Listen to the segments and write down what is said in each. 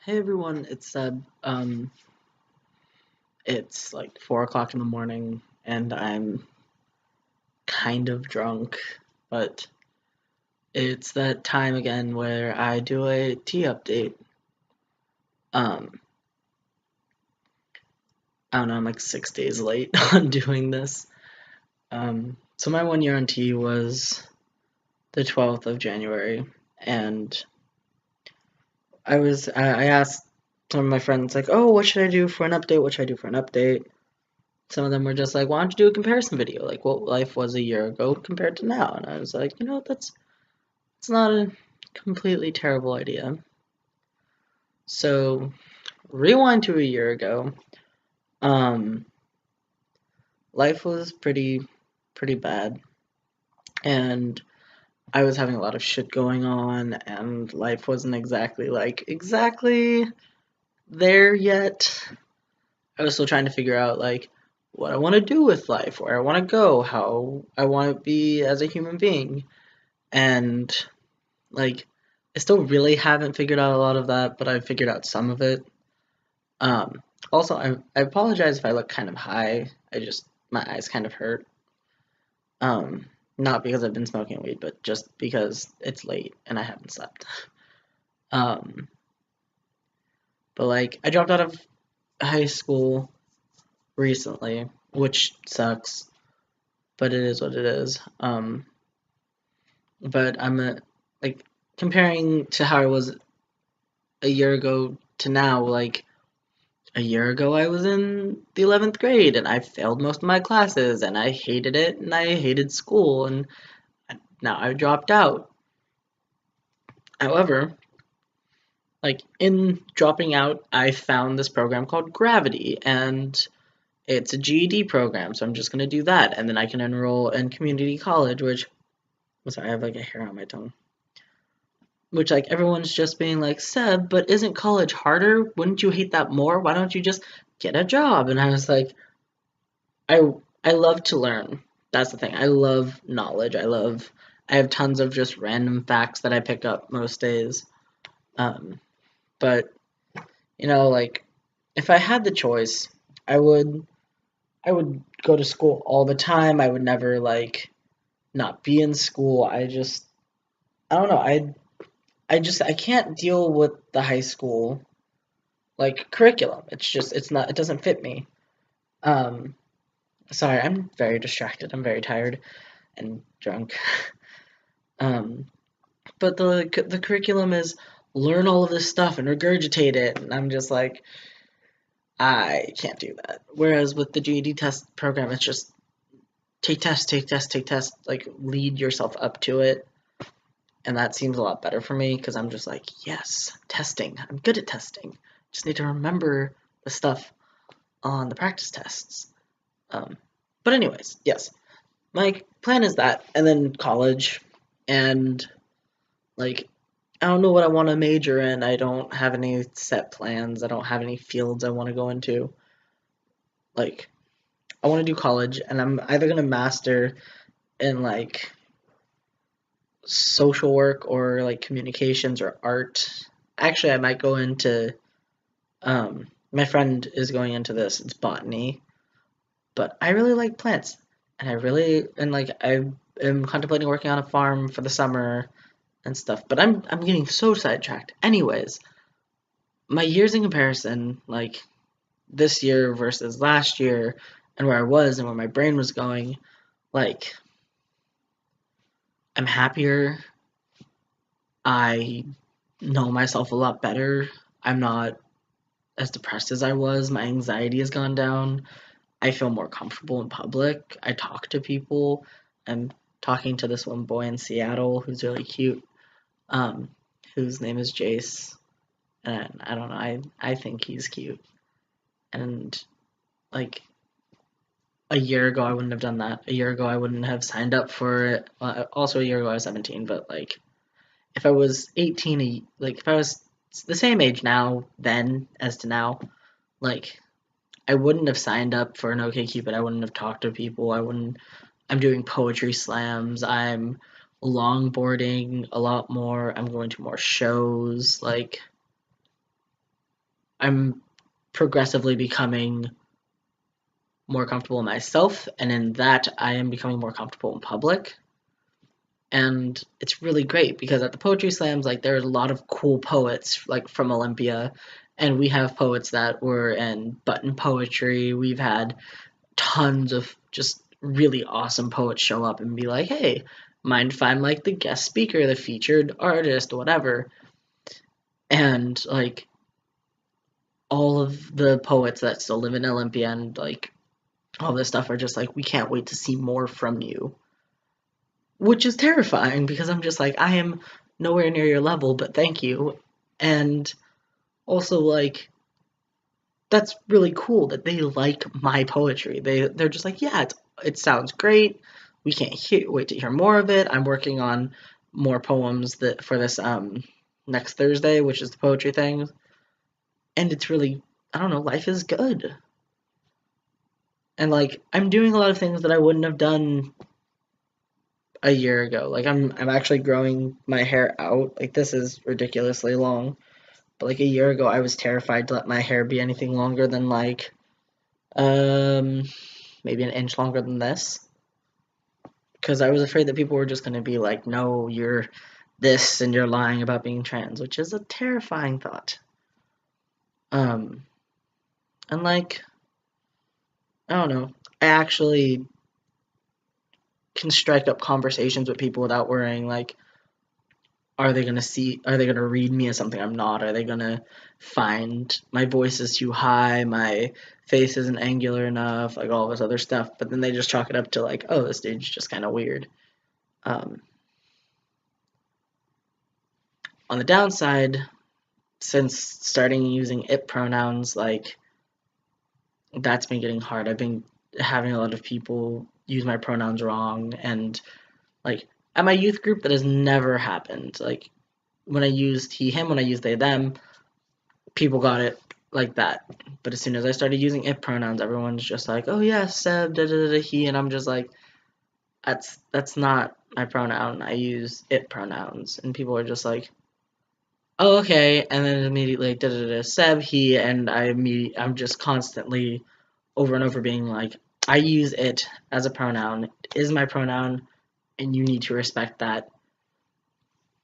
Hey everyone, it's Seb. It's like 4 o'clock in the morning, and I'm kind of drunk, but it's that time again where I do a tea update. Um, I don't know, I'm like 6 days late on doing this. So my 1 year on tea was the 12th of January, and I asked some of my friends like, oh, what should I do for an update? What should I do for an update? Some of them were just like, why don't you do a comparison video? Like what life was a year ago compared to now. And I was like, that's it's not a completely terrible idea. So rewind to a year ago. Um, Life was pretty bad. And I was having a lot of shit going on and life wasn't exactly there yet. I was still trying to figure out like what I want to do with life, where I want to go, how I want to be as a human being. And like, I still really haven't figured out a lot of that, but I've figured out some of it. Um, Also, I apologize if I look kind of high. My eyes kind of hurt. Um, Not because I've been smoking weed, but just because it's late and I haven't slept. Um, but like, I dropped out of high school recently, which sucks, but it is what it is. But like comparing to how I was a year ago to now, like a year ago, I was in the 11th grade and I failed most of my classes and I hated it and I hated school and now I dropped out. However, like in dropping out, I found this program called Gravity and it's a GED program, so I'm just going to do that and then I can enroll in community college, which, I'm sorry, I have like a hair on my tongue. Which, like, everyone's just being like, Seb, but isn't college harder? Wouldn't you hate that more? Why don't you just get a job? And I was like, I I love to learn. That's the thing. I love knowledge. I have tons of just random facts that I pick up most days. Um, but like if I had the choice, I would I would go to school all the time. I would never like not be in school. I don't know. I can't deal with the high school like curriculum. It doesn't fit me. Um, Sorry, I'm very distracted. I'm very tired and drunk. Um, but the curriculum is learn all of this stuff and regurgitate it, and I'm just like, I can't do that. Whereas with the GED test program, it's just take tests, take tests, take tests, like lead yourself up to it, and that seems a lot better for me because I'm just like, yes, testing. I'm good at testing. Just need to remember the stuff on the practice tests. Um, but anyways, yes, my plan is that, and then college, and like I don't know what I want to major in. I don't have any set plans. I don't have any fields I want to go into. Like, I want to do college, and I'm either going to master in like social work or like communications or art. Actually, I might go into, my friend is going into this, it's botany, but I really like plants, and I am contemplating working on a farm for the summer and stuff. But I'm getting so sidetracked. Anyways, my years in comparison, like this year versus last year, and where I was and where my brain was going, like I'm happier. I know myself a lot better. I'm not as depressed as I was. My anxiety has gone down. I feel more comfortable in public. I talk to people. I'm talking to this one boy in Seattle who's really cute, um, whose name is Jace. And I don't know, I think he's cute. And like a year ago, I wouldn't have done that. A year ago, I wouldn't have signed up for it. Also, a year ago, I was 17. But like, if I was 18, like if I was the same age now then as to now, like I wouldn't have signed up for an OkCupid. I wouldn't have talked to people. I wouldn't. I'm doing poetry slams. I'm longboarding a lot more. I'm going to more shows. Like I'm progressively becoming more comfortable in myself, and in that I am becoming more comfortable in public. And it's really great because at the poetry slams, like there's a lot of cool poets like from Olympia, and we have poets that were in button poetry. We've had tons of just really awesome poets show up and be like, "Hey, mind if I'm like the guest speaker, the featured artist, whatever?" And like all of the poets that still live in Olympia and like all this stuff are just like, "We can't wait to see more from you." Which is terrifying because I'm just like, I am nowhere near your level, but thank you. And also like that's really cool that they like my poetry. They're just like, yeah, it sounds great. We can't wait to hear more of it. I'm working on more poems that for this next Thursday, which is the poetry thing. And it's really, I don't know, life is good. And like I'm doing a lot of things that I wouldn't have done a year ago. Like I'm actually growing my hair out. Like this is ridiculously long. But like a year ago I was terrified to let my hair be anything longer than like um maybe an inch longer than this. Because I was afraid that people were just gonna be like, no, you're this and you're lying about being trans, which is a terrifying thought. Um and like I don't know. I actually can strike up conversations with people without worrying like are they gonna read me as something I'm not? Are they gonna find my voice is too high, my face isn't angular enough, like all this other stuff, but then they just chalk it up to like, oh, this dude's just kinda weird. Um, on the downside, since starting using it pronouns, like that's been getting hard. I've been having a lot of people use my pronouns wrong and like at my youth group that has never happened. Like when I used he, him, when I used they, them, people got it like that. But as soon as I started using it pronouns, everyone's just like, "Oh yeah, Seb, da da da he," and I'm just like, "That's not my pronoun. I use it pronouns." And people are just like, "Oh okay," and then immediately da da da Seb, he, and I'm just constantly over and over being like, "I use it as a pronoun. It is my pronoun, and you need to respect that."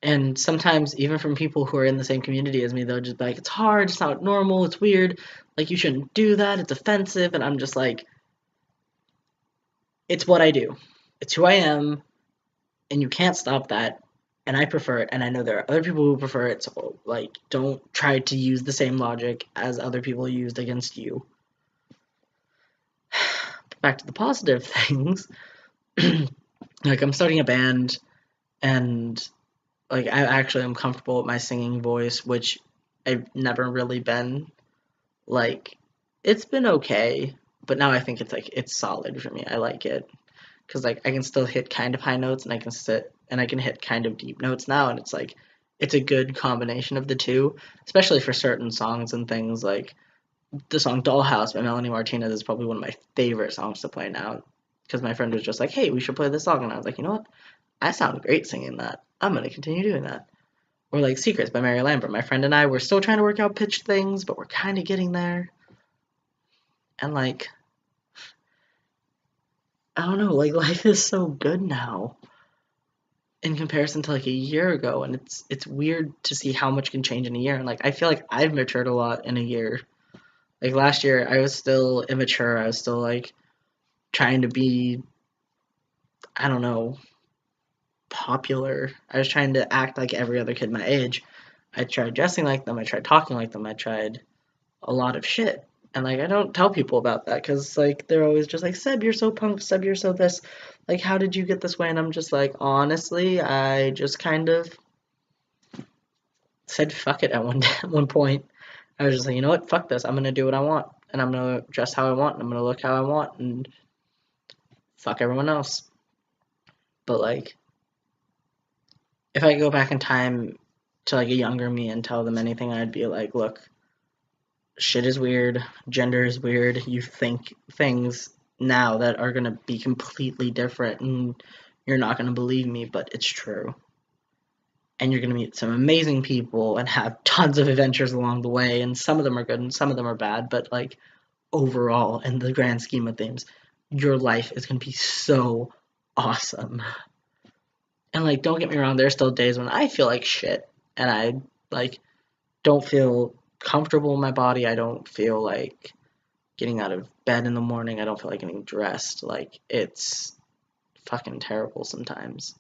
And sometimes even from people who are in the same community as me, they'll just be like, it's hard, it's not normal, it's weird, like you shouldn't do that, it's offensive, and I'm just like, it's what I do. It's who I am, and you can't stop that. And I prefer it, and I know there are other people who prefer it, so like don't try to use the same logic as other people used against you. Back to the positive things. Like I'm starting a band and like I actually am comfortable with my singing voice, which I've never really been. Like, it's been okay, but now I think it's like it's solid for me. I like it because like I can still hit kind of high notes and I can sit and I can hit kind of deep notes now, and it's like it's a good combination of the two, especially for certain songs and things. Like the song "Dollhouse" by Melanie Martinez is probably one of my favorite songs to play now because my friend was just like, "Hey, we should play this song," and I was like, you know what? I sound great singing that. I'm gonna continue doing that. Or like "Secrets" by Mary Lambert. My friend and I were still trying to work out pitch things, but we're kind of getting there. And like I don't know, like life is so good now in comparison to like a year ago, and it's weird to see how much can change in a year. And like I feel like I've matured a lot in a year. Like last year I was still immature. I was still like trying to be I don't know, popular. I was trying to act like every other kid my age. I tried dressing like them, I tried talking like them, I tried a lot of shit. And like I don't tell people about that because like they're always just like, Seb, you're so punk, Seb, you're so this. Like, how did you get this way? And I'm just like, honestly, I just kind of said fuck it at one at one point. I was just like, you know what, fuck this. I'm gonna do what I want, and I'm gonna dress how I want, and I'm gonna look how I want, and fuck everyone else. But like, if I go back in time to like a younger me and tell them anything, I'd be like, look, shit is weird, gender is weird. You think things now that are gonna be completely different, and you're not gonna believe me, but it's true. and you're going to meet some amazing people and have tons of adventures along the way, and some of them are good and some of them are bad, but like overall, in the grand scheme of things, your life is going to be so awesome. And like, don't get me wrong, there's still days when I feel like shit and I like don't feel comfortable in my body. I don't feel like getting out of bed in the morning. I don't feel like getting dressed. Like, it's fucking terrible sometimes.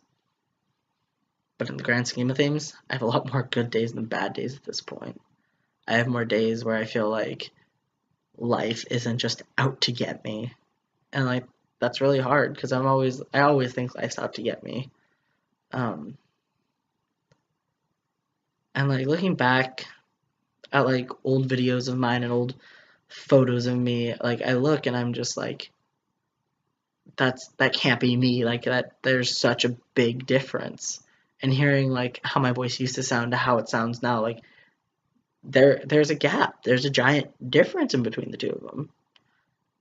But in the grand scheme of things, I have a lot more good days than bad days at this point. I have more days where I feel like life isn't just out to get me. And like, that's really hard because I always think life's out to get me. Um, and like looking back at like old videos of mine and old photos of me, like I look and I'm just like, that can't be me. Like that, there's such a big difference. And hearing like how my voice used to sound to how it sounds now, like there's a gap. There's a giant difference in between the two of them.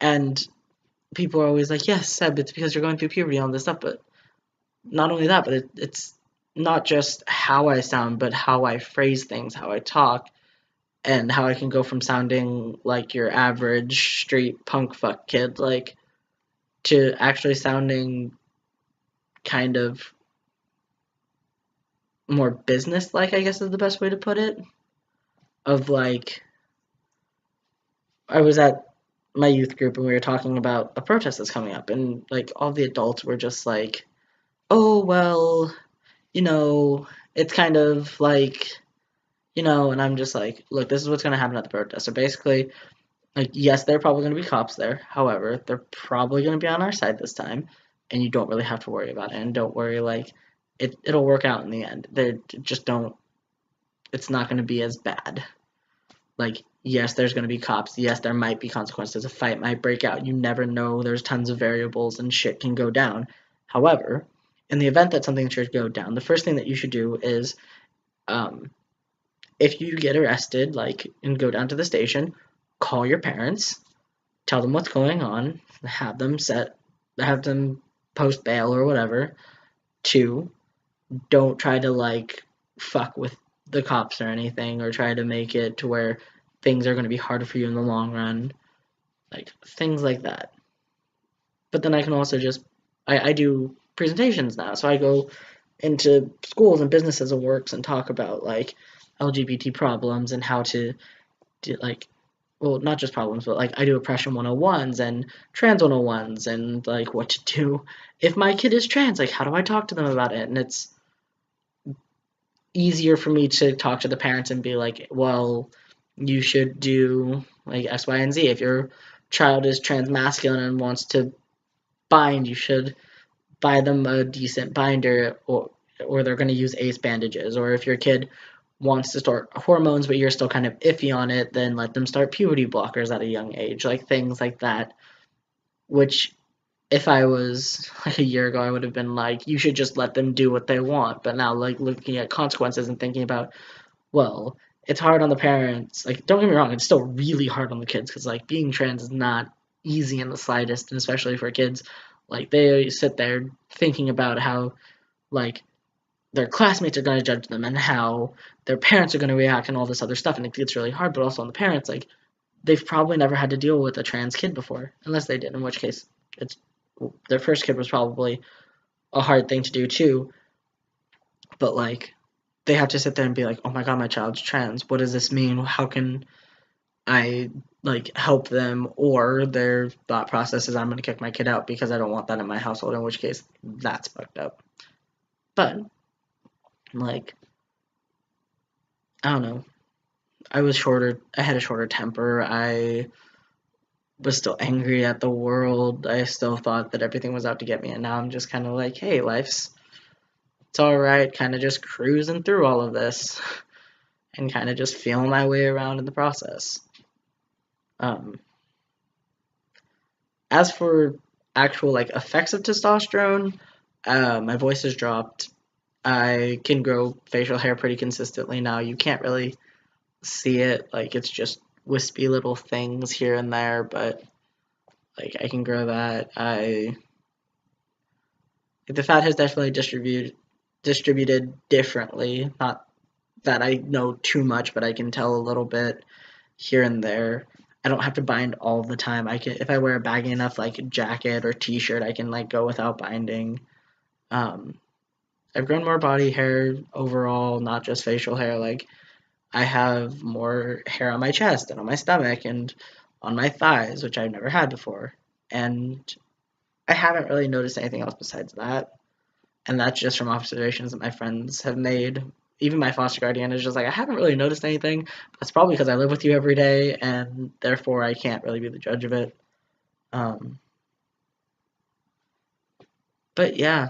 And people are always like, yes, Seb, it's because you're going through puberty and all this stuff. But not only that, but it's not just how I sound, but how I phrase things, how I talk, and how I can go from sounding like your average street punk fuck kid, like, to actually sounding kind of more business-like, I guess is the best way to put it. Of like, I was at my youth group and we were talking about a protest that's coming up, and like all the adults were just like, oh, well, you know, it's kind of like, and I'm just like, look, this is what's going to happen at the protest. So basically, like, yes, there are probably going to be cops there. However, they're probably going to be on our side this time, and you don't really have to worry about it. And don't worry, like, it'll work out in the end. They just don't. It's not going to be as bad. Like, yes, there's going to be cops. Yes, there might be consequences. A fight might break out. You never know. There's tons of variables, and shit can go down. However, in the event that something should go down, the first thing that you should do is, um, if you get arrested, like, and go down to the station, call your parents, tell them what's going on, have them post bail or whatever. 2, don't try to like fuck with the cops or anything, or try to make it to where things are going to be harder for you in the long run, like things like that. But then I can also just I do presentations now, so I go into schools and businesses and works and talk about like LGBT problems and how to do, like, well, not just problems, but like I do oppression 101s and trans 101s and like what to do if my kid is trans, like how do I talk to them about it? And it's easier for me to talk to the parents and be like, well, you should do like X, Y, and Z. If your child is trans masculine and wants to bind, you should buy them a decent binder, or they're going to use ace bandages. Or if your kid wants to start hormones but you're still kind of iffy on it, then let them start puberty blockers at a young age, like things like that. Which, if I was like a year ago, I would have been like, you should just let them do what they want. But now, like, looking at consequences and thinking about, well, it's hard on the parents. Like, don't get me wrong, it's still really hard on the kids because like being trans is not easy in the slightest, and especially for kids, like they sit there thinking about how like their classmates are going to judge them and how their parents are going to react and all this other stuff, and it gets really hard. But also on the parents, like they've probably never had to deal with a trans kid before, unless they did, in which case it's their first kid was probably a hard thing to do too. But like they have to sit there and be like, oh my god, my child's trans, what does this mean? How can I like help them? Or their thought process is, I'm going to kick my kid out because I don't want that in my household, in which case that's fucked up. But like, I don't know, I had a shorter temper. I was still angry at the world. I still thought that everything was out to get me, and now I'm just kind of like, hey, it's all right, kind of just cruising through all of this and kind of just feeling my way around in the process. Um, as for actual like effects of testosterone, my voice has dropped. I can grow facial hair pretty consistently now. You can't really see it, like it's just wispy little things here and there, but like I can grow that. The fat has definitely distributed differently. Not that I know too much, but I can tell a little bit here and there. I don't have to bind all the time. I can, if I wear a baggy enough like jacket or t-shirt, I can like go without binding. Um, I've grown more body hair overall, not just facial hair. Like I have more hair on my chest and on my stomach and on my thighs, which I've never had before. And I haven't really noticed anything else besides that. And that's just from observations that my friends have made. Even my foster guardian is just like, I haven't really noticed anything. That's probably because I live with you every day, and therefore I can't really be the judge of it. Um, but yeah,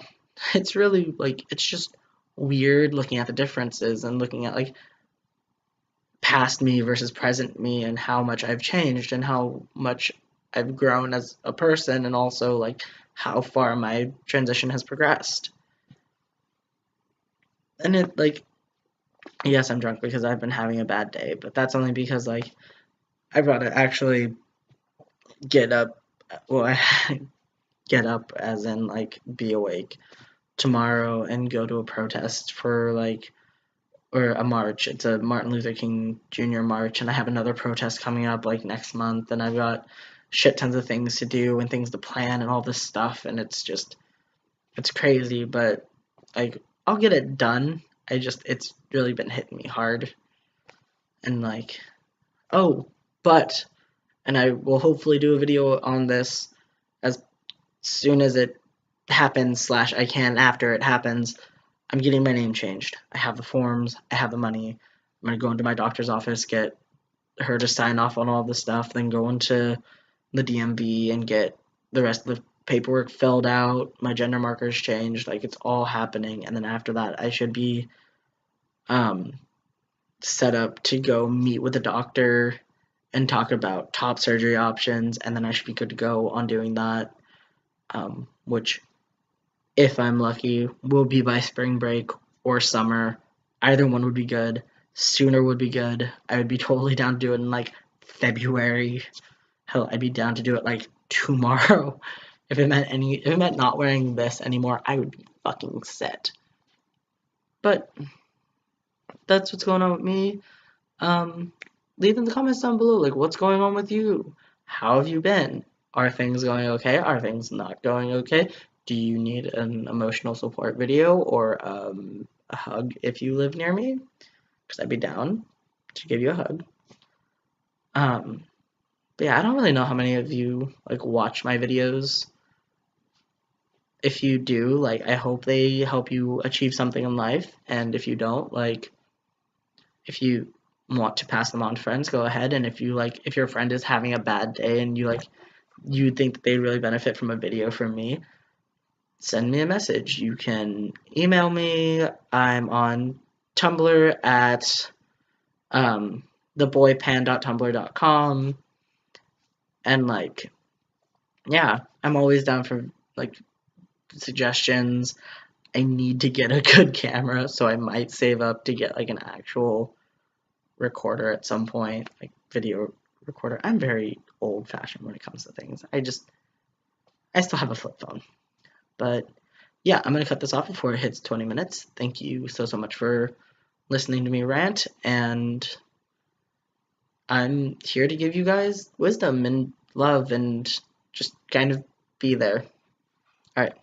it's really like, it's just weird looking at the differences and looking at like past me versus present me and how much I've changed and how much I've grown as a person, and also like how far my transition has progressed. And it like, yes, I'm drunk because I've been having a bad day, but that's only because like I've got to actually get up. Well, I get up as in like be awake tomorrow and go to a protest for like, or a march. It's a Martin Luther King Jr. march, and I have another protest coming up like next month, and I've got shit tons of things to do and things to plan and all this stuff, and it's crazy, but like I'll get it done. It's really been hitting me hard, and like, oh, but, and I will hopefully do a video on this as soon as it happens slash I can after it happens. I'm getting my name changed. I have the forms, I have the money. I'm gonna go into my doctor's office, get her to sign off on all the stuff, then go into the DMV and get the rest of the paperwork filled out, my gender markers changed, like it's all happening, and then after that I should be um set up to go meet with a doctor and talk about top surgery options, and then I should be good to go on doing that. Which, if I'm lucky, will be by spring break or summer. Either one would be good. Sooner would be good. I would be totally down to do it in like February. Hell, I'd be down to do it like tomorrow. If it meant not wearing this anymore, I would be fucking set. But that's what's going on with me. Um, Leave in the comments down below, like, what's going on with you? How have you been? Are things going okay? Are things not going okay? Do you need an emotional support video or a hug if you live near me? Because I'd be down to give you a hug. Um, but yeah, I don't really know how many of you like watch my videos. If you do, like, I hope they help you achieve something in life. And if you don't, like, if you want to pass them on to friends, go ahead. And if you like, if your friend is having a bad day and you think that they really benefit from a video from me, send me a message. You can email me. I'm on Tumblr at theboypan.tumblr.com, and like, yeah, I'm always down for like suggestions. I need to get a good camera, so I might save up to get like an actual recorder at some point, like video recorder. I'm very old fashioned when it comes to things. I still have a flip phone. But yeah, I'm gonna cut this off before it hits 20 minutes. Thank you so much for listening to me rant, and I'm here to give you guys wisdom and love and just kind of be there. All right.